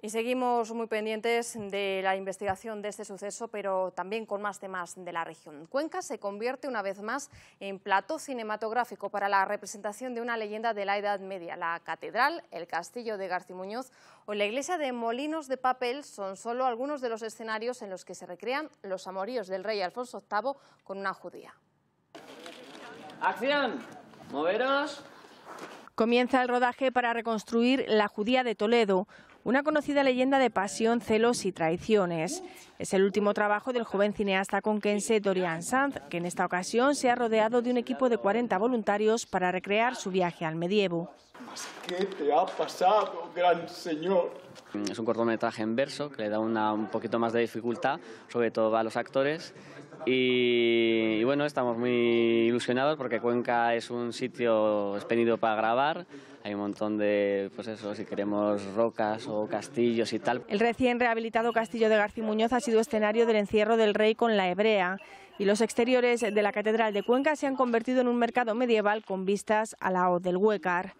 Y seguimos muy pendientes de la investigación de este suceso, pero también con más temas de la región. Cuenca se convierte una vez más en plató cinematográfico para la representación de una leyenda de la Edad Media. La catedral, el castillo de Garcimuñoz o la iglesia de Molinos de Papel son solo algunos de los escenarios en los que se recrean los amoríos del rey Alfonso VIII con una judía. ¡Acción! ¡Moveros! Comienza el rodaje para reconstruir La Judía de Toledo, una conocida leyenda de pasión, celos y traiciones. Es el último trabajo del joven cineasta conquense Dorian Sanz, que en esta ocasión se ha rodeado de un equipo de 40 voluntarios para recrear su viaje al medievo. ¿Qué te ha pasado, gran señor? Es un cortometraje en verso que le da un poquito más de dificultad, sobre todo a los actores. Y bueno, estamos muy ilusionados porque Cuenca es un sitio espléndido para grabar. Hay un montón de, pues eso, si queremos rocas o castillos y tal. El recién rehabilitado castillo de Garcimuñoz ha sido escenario del encierro del rey con la hebrea. Y los exteriores de la catedral de Cuenca se han convertido en un mercado medieval con vistas a la hoz del Huécar.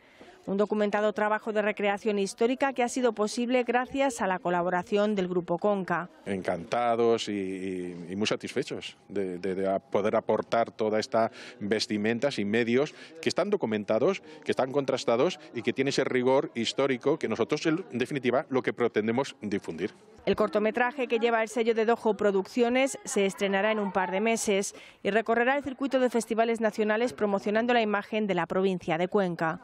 Un documentado trabajo de recreación histórica que ha sido posible gracias a la colaboración del Grupo Conca. Encantados y muy satisfechos de poder aportar toda esta vestimentas y medios que están documentados, que están contrastados y que tiene ese rigor histórico que nosotros, en definitiva, lo que pretendemos difundir. El cortometraje, que lleva el sello de Dojo Producciones, se estrenará en un par de meses y recorrerá el circuito de festivales nacionales promocionando la imagen de la provincia de Cuenca.